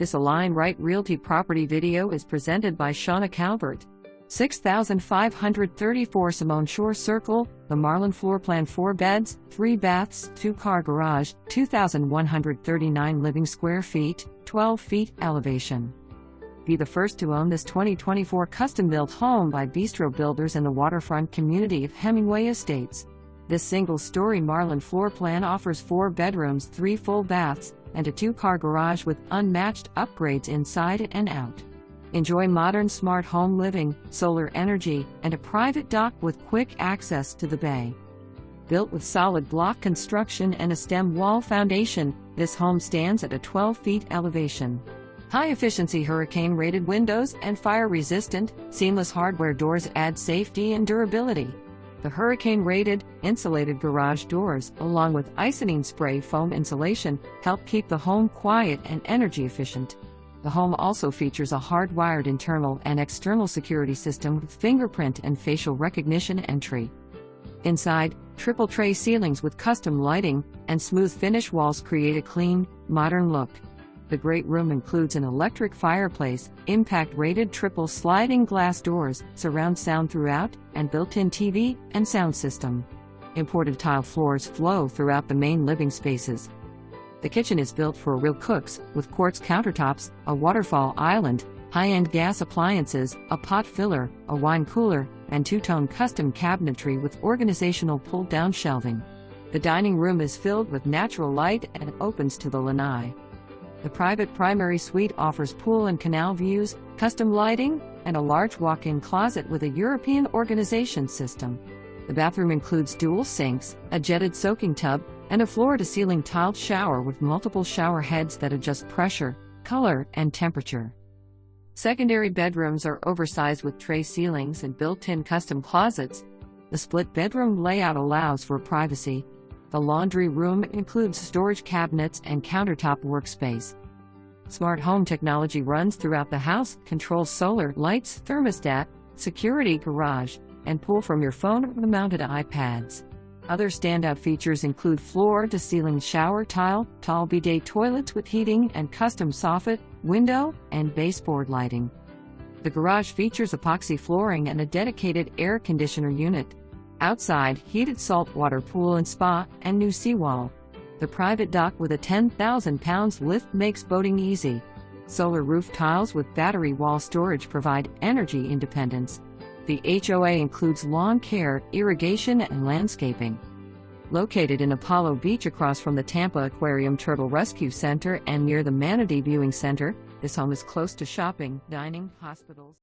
This Align Right Realty property video is presented by Shauna Calvert. 6534 Simone Shore Circle, the Marlin floor plan 4 beds, 3 baths, 2-car garage, 2,139 living square feet, 12 feet elevation. Be the first to own this 2024 custom-built home by Bistro Builders in the waterfront community of Hemingway Estates. This single-story Marlin floor plan offers 4 bedrooms, 3 full baths, and a 2-car garage with unmatched upgrades inside and out. Enjoy modern smart home living, solar energy, and a private dock with quick access to the bay. Built with solid block construction and a stem wall foundation, this home stands at a 12 feet elevation. High-efficiency hurricane-rated windows and fire-resistant, seamless hardware doors add safety and durability. The hurricane-rated, insulated garage doors, along with icynene spray foam insulation, help keep the home quiet and energy-efficient. The home also features a hardwired internal and external security system with fingerprint and facial recognition entry. Inside, triple tray ceilings with custom lighting and smooth finish walls create a clean, modern look. The great room includes an electric fireplace, impact-rated triple sliding glass doors, surround sound throughout, and built-in TV and sound system. Imported tile floors flow throughout the main living spaces. The kitchen is built for real cooks, with quartz countertops, a waterfall island, high-end gas appliances, a pot filler, a wine cooler, and two-tone custom cabinetry with organizational pull-down shelving. The dining room is filled with natural light and opens to the lanai. The private primary suite offers pool and canal views, custom lighting, and a large walk-in closet with a European organization system. The bathroom includes dual sinks, a jetted soaking tub, and a floor-to-ceiling tiled shower with multiple shower heads that adjust pressure, color, and temperature. Secondary bedrooms are oversized with tray ceilings and built-in custom closets. The split bedroom layout allows for privacy. The laundry room includes storage cabinets and countertop workspace. Smart home technology runs throughout the house, controls solar, lights, thermostat, security, garage, and pool from your phone or mounted iPads. Other standout features include floor-to-ceiling shower tile, tall bidet toilets with heating and custom soffit, window, and baseboard lighting. The garage features epoxy flooring and a dedicated air conditioner unit. Outside, heated saltwater pool and spa, and new seawall. The private dock with a 10,000 pounds lift makes boating easy. Solar roof tiles with battery wall storage provide energy independence. The HOA includes lawn care, irrigation, and landscaping. Located in Apollo Beach across from the Tampa Aquarium Turtle Rescue Center and near the Manatee Viewing Center, this home is close to shopping, dining, hospitals.